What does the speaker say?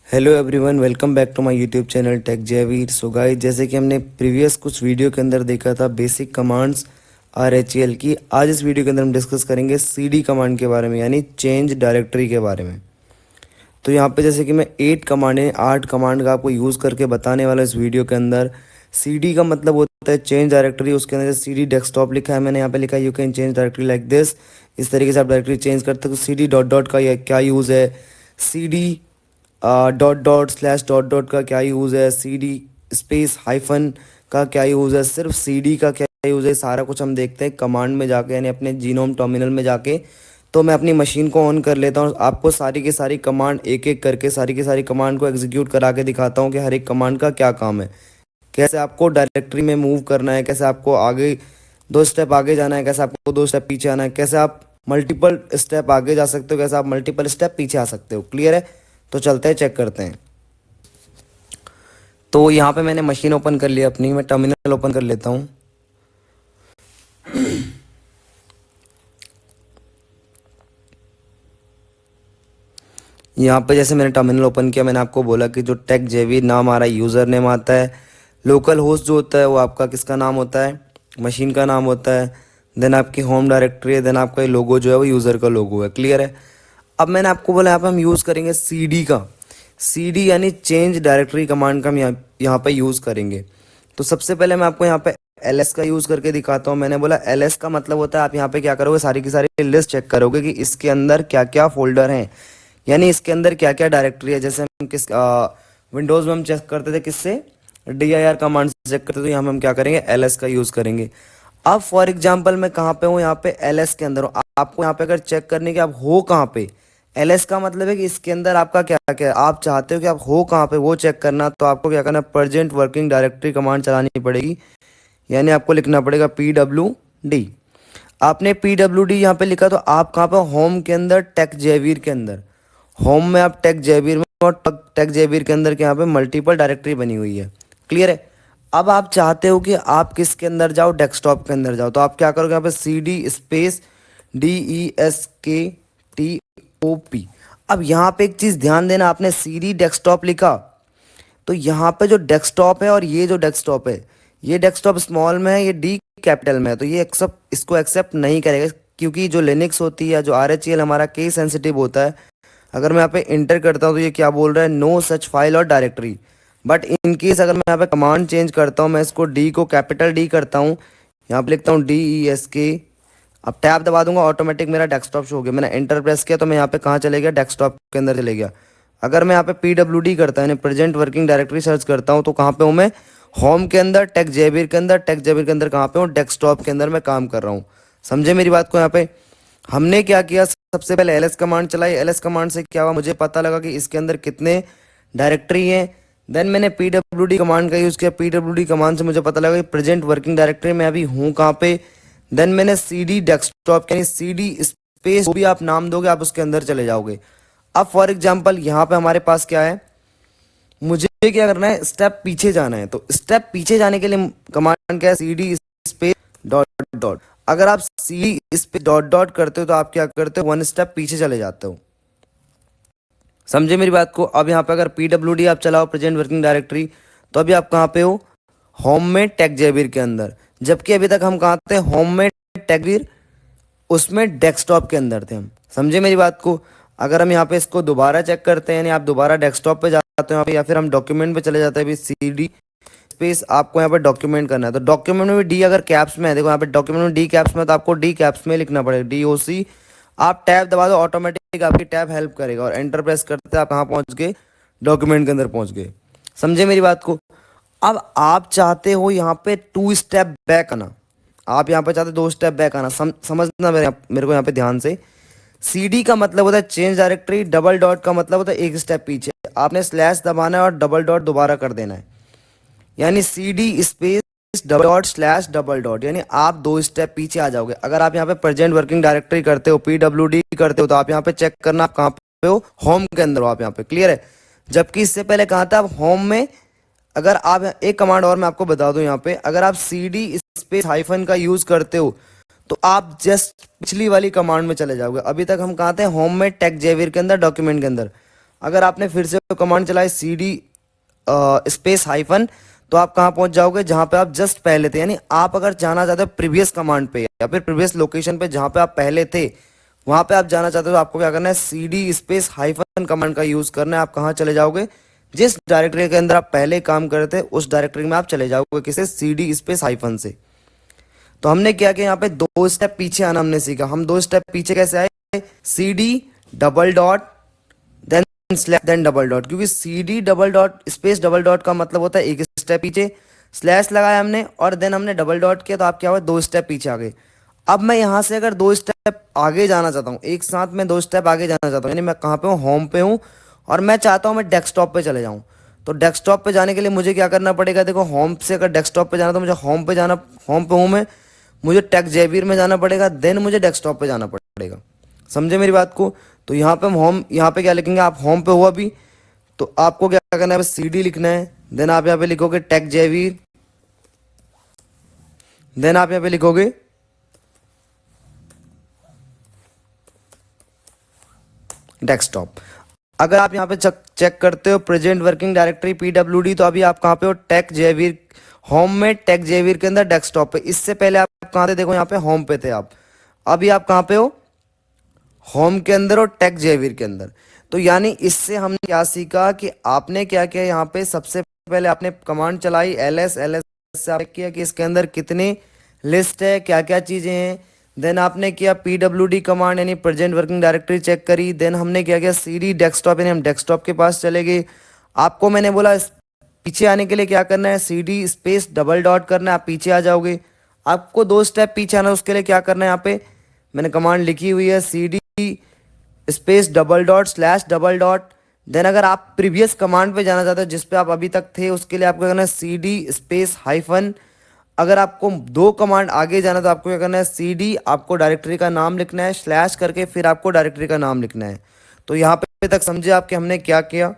Hello everyone, welcome back to my YouTube channel tech Jayveer. So guys, जैसे कि हमने previous कुछ वीडियो के अंदर देखा था बेसिक कमांड्स RHEL की, आज इस वीडियो के अंदर हम डिस्कस करेंगे CD कमांड के बारे में, यानी चेंज डायरेक्टरी के बारे में। तो यहाँ पे जैसे कि मैं 8 कमांड का आपको यूज़ करके बताने वाला इस वीडियो के अंदर। CD का मतलब होता है चेंज डायरेक्टरी, उसके अंदर CD डेस्कटॉप लिखा है, मैंने यहाँ पे लिखा है you can change directory like this. इस तरीके से आप डायरेक्टरी चेंज करते हो। तो CD डॉट डॉट का क्या यूज़ है, CD dot dot slash dot dot का क्या यूज़ है, CD स्पेस हाइफन का क्या यूज़ है, सिर्फ CD का क्या यूज़ है, सारा कुछ हम देखते हैं कमांड में जाके, यानी अपने जीनोम टर्मिनल में जाके। तो मैं अपनी मशीन को ऑन कर लेता हूँ, आपको सारी की सारी कमांड एक एक करके सारी की सारी कमांड को एग्जीक्यूट करा के दिखाता हूँ कि हर एक कमांड का क्या काम है, कैसे आपको डायरेक्टरी में मूव करना है, कैसे आपको आगे 2 स्टेप आगे जाना है, कैसे आपको 2 स्टेप पीछे आना है, कैसे आप मल्टीपल स्टेप आगे जा सकते हो, कैसे आप मल्टीपल स्टेप पीछे आ सकते हो। क्लियर है? तो चलते हैं, चेक करते हैं। तो यहाँ पे मैंने मशीन ओपन कर लिया अपनी, मैं टर्मिनल ओपन कर लेता हूँ। यहाँ पे जैसे मैंने टर्मिनल ओपन किया, मैंने आपको बोला कि जो टेक जेवी नाम हमारा यूज़र नेम आता है, लोकल होस्ट जो होता है वो आपका किसका नाम होता है, मशीन का नाम होता है, देन आपकी होम डायरेक्टरी है, देन आपका लोगो जो है वो यूज़र का लोगो है। क्लियर है? अब मैंने आपको बोला यहाँ पे हम यूज़ करेंगे CD का, CD यानी चेंज डायरेक्टरी कमांड का हम यहाँ पे यूज़ करेंगे। तो सबसे पहले मैं आपको यहाँ पे LS का यूज़ करके दिखाता हूँ। मैंने बोला LS का मतलब होता है आप यहाँ पे क्या करोगे, सारी की सारी लिस्ट चेक करोगे कि इसके अंदर क्या क्या फोल्डर हैं, यानी इसके अंदर क्या क्या डायरेक्टरी है। जैसे हम विंडोज़ में हम चेक करते थे किससे, dir कमांड से चेक करते थे, तो यहाँ हम क्या करेंगे, LS का यूज़ करेंगे। अब फॉर एग्जांपल मैं कहाँ पे हूँ, यहाँ पे LS के अंदर हूँ। आपको यहाँ पे अगर चेक करने की आप हो कहाँ पे, LS का मतलब है कि इसके अंदर आपका क्या क्या आप चाहते हो कि आप हो कहाँ पे वो चेक करना, तो आपको क्या करना, प्रेजेंट वर्किंग डायरेक्टरी कमांड चलानी पड़ेगी, यानी आपको लिखना पड़ेगा PWD। आपने PWD यहाँ पे लिखा तो आप कहाँ पे, होम के अंदर टेक जेवीर के अंदर, होम में आप टेक जेवीर में, और टेक जेवीर के अंदर के यहाँ पे मल्टीपल डायरेक्टरी बनी हुई है। क्लियर है? अब आप चाहते हो कि आप किसके अंदर जाओ, डेस्कटॉप के अंदर जाओ, तो आप क्या करोगे, यहाँ पे CD स्पेस DESKTOP। अब यहाँ पे एक चीज़ ध्यान देना, आपने CD डेस्कटॉप लिखा तो यहाँ पे जो डेस्कटॉप है और ये जो डेस्कटॉप है, ये डेस्कटॉप स्मॉल में है, ये D कैपिटल में है, तो ये एक्सेप्ट इसको एक्सेप्ट नहीं करेगा, क्योंकि जो लिनक्स होती है, जो RHEL हमारा केस सेंसिटिव होता है। अगर मैं यहाँ पे इंटर करता हूँ तो ये क्या बोल रहा है, नो सच फाइल और डायरेक्टरी। बट इन केस अगर मैं यहाँ पे कमांड चेंज करता हूँ, मैं इसको D को कैपिटल D करता हूँ, यहाँ पे लिखता हूँ DESK, अब टैब दबा दूंगा, ऑटोमेटिक मेरा डेस्कटॉप शो हो गया। मैंने एंटर प्रेस किया तो मैं यहाँ पे कहाँ चले गया, डेस्कटॉप के अंदर चले गया। अगर मैं यहाँ पे PWD करता हूँ, यानी प्रेजेंट वर्किंग डायरेक्टरी सर्च करता हूँ, तो कहाँ पे हूँ मैं, होम के अंदर, टेक जेबीर के अंदर, टेक जेबीर के अंदर कहाँ पे हूँ, डेस्कटॉप के अंदर मैं काम कर रहा हूँ। समझे मेरी बात को? यहाँ पे हमने क्या किया, सबसे पहले LS कमांड चलाई। LS कमांड से क्या हुआ, मुझे पता लगा कि इसके अंदर कितने डायरेक्टरी हैं। देन मैंने PWD कमांड का यूज़ किया, PWD कमांड से मुझे पता लगा कि प्रेजेंट वर्किंग डायरेक्टरी में अभी हूँ कहाँ पे। देन मैंने CD डेस्कटॉप, यानी CD स्पेस, जो भी आप नाम दोगे आप उसके अंदर चले जाओगे। अब फॉर एग्जांपल यहाँ पे हमारे पास क्या है, मुझे क्या करना है, स्टेप पीछे जाना है। तो स्टेप पीछे जाने के लिए कमांड क्या है, CD स्पेस डॉट डॉट। अगर आप CD स्पेस डॉट डॉट करते हो तो आप क्या करते हो, 1 स्टेप पीछे चले जाते हो। समझे मेरी बात को? अब यहाँ पे अगर PWD आप चलाओ, प्रेजेंट वर्किंग डायरेक्टरी, तो अभी आप कहाँ पे हो, होम में टेक जेबीर के अंदर, जबकि अभी तक हम कहाँ थे, होम में टेकवीर, उसमें डेस्कटॉप के अंदर थे हम। समझे मेरी बात को? अगर हम यहाँ पे इसको दोबारा चेक करते हैं, यानी आप दोबारा डेस्कटॉप पे जाते हो यहाँ पे, या फिर हम डॉक्यूमेंट पे चले जाते हैं, अभी CD स्पेस आपको यहाँ पे डॉक्यूमेंट करना है, तो डॉक्यूमेंट में भी D अगर कैप्स में है, देखो यहाँ पे डॉक्यूमेंट में D कैप्स में, तो आपको D कैप्स में लिखना पड़ेगा, DOC। आप टैब दबा दो, ऑटोमेटिक आपकी टैब हेल्प करेगा, और एंटर प्रेस करते आप कहाँ पहुँच गए, डॉक्यूमेंट के अंदर पहुँच गए। समझे मेरी बात को? अब आप चाहते हो यहाँ पे 2 स्टेप बैक आना, आप यहाँ पे चाहते हो 2 स्टेप बैक आना। समझना मेरे को यहाँ पे ध्यान से। CD का मतलब होता है चेंज डायरेक्टरी, डबल डॉट का मतलब होता है 1 स्टेप पीछे। आपने स्लैश दबाना है और डबल डॉट दोबारा कर देना है, यानी CD space double dot slash double dot, यानी आप 2 स्टेप पीछे आ जाओगे। अगर आप यहाँ पे प्रेजेंट वर्किंग डायरेक्टरी करते हो, PWD करते हो, तो आप यहाँ पे चेक करना आप कहाँ पे हो, होम के अंदर हो आप यहाँ पे। क्लियर है? जबकि इससे पहले कहाँ था, आप होम में। अगर आप एक कमांड और मैं आपको बता दूं, यहाँ पे अगर आप CD स्पेस हाइफन का यूज करते हो तो आप जस्ट पिछली वाली कमांड में चले जाओगे। अभी तक हम कहाँ थे, होम में टेक जेवियर के अंदर, डॉक्यूमेंट के अंदर। अगर आपने फिर से कमांड चलाई सी डी स्पेस हाइफन, तो आप कहाँ पहुंच जाओगे, जहां पे आप जस्ट पहले थे। यानी आप अगर जाना चाहते हो प्रीवियस कमांड पे या फिर प्रीवियस लोकेशन पे जहां पे आप पहले थे, वहां पे आप जाना चाहते हो, तो आपको क्या करना है, C D space hyphen command का यूज करना है। आप कहाँ चले जाओगे, जिस डायरेक्टरी के अंदर आप पहले काम कर रहे थे उस डायरेक्टरी में आप चले जाओगे, किसे, सी डी स्पेस हाइफन से। तो हमने क्या किया, यहाँ पे 2 स्टेप पीछे आना हमने सीखा। हम 2 स्टेप पीछे कैसे आए, C D double dot then slash then double dot, क्योंकि C D double dot space double dot का मतलब होता है एक स्टेप पीछे, स्लैश लगाया हमने और देन हमने डबल डॉट किया, तो आप क्या हुआ, 2 स्टेप पीछे आ गए। अब मैं यहाँ से अगर 2 स्टेप आगे जाना चाहता हूँ, एक साथ में 2 स्टेप आगे जाना चाहता हूँ, यानी मैं कहाँ पे हूँ, होम पे हूँ, और मैं चाहता हूँ मैं डेस्कटॉप पे चले जाऊँ। तो डेस्कटॉप पे जाने के लिए मुझे क्या करना पड़ेगा, देखो होम से अगर डेस्कटॉप पे जाना तो मुझे होम पे जाना, होम पे हूँ मैं, मुझे टेक जेवियर में जाना पड़ेगा, देन मुझे डेस्कटॉप पे जाना पड़ेगा। समझे मेरी बात को। तो यहाँ पे हम होम, यहाँ पे क्या लिखेंगे, आप होम पे हो अभी, तो आपको क्या करना है, सी डी लिखना है, देन आप यहाँ पे लिखोगे टेक जेवियर, देन आप यहाँ पे लिखोगे डेस्कटॉप। अगर आप यहाँ पे चेक करते हो प्रेजेंट वर्किंग डायरेक्टरी पीडब्ल्यूडी, तो अभी आप कहाँ पे हो, टेक जेवियर होम में, टेक जेवियर के अंदर डेस्कटॉप पे। इससे पहले आप कहाँ थे, देखो यहाँ पे होम पे थे आप, अभी आप कहाँ पे हो, होम के अंदर और टेक जेवियर के अंदर। तो यानी इससे हमने क्या सीखा कि आपने क्या किया, यहाँ पे सबसे पहले आपने कमांड चलाई एल एस से आपने किया कि इसके अंदर कितनी लिस्ट है, क्या क्या चीज़ें हैं। देन आपने किया पीडब्ल्यूडी कमांड यानी प्रेजेंट वर्किंग डायरेक्टरी चेक करी। देन हमने क्या किया, सी डी डेस्कटॉप यानी हम डेस्कटॉप के पास चले गए। आपको मैंने बोला पीछे आने के लिए क्या करना है, C D space double dot करना है, आप पीछे आ जाओगे। आपको 2 स्टेप पीछे आना है, उसके लिए क्या करना है, यहाँ पे मैंने कमांड लिखी हुई है C D space double dot slash double dot. Then अगर आप प्रीवियस कमांड पे जाना चाहते हो जिस पे आप अभी तक थे, उसके लिए आपको करना है सी डी स्पेस हाइफन। अगर आपको 2 कमांड आगे जाना तो आपको क्या करना है, सी डी आपको डायरेक्टरी का नाम लिखना है, स्लैश करके फिर आपको डायरेक्टरी का नाम लिखना है। तो यहाँ पे तक समझे आप कि हमने क्या किया।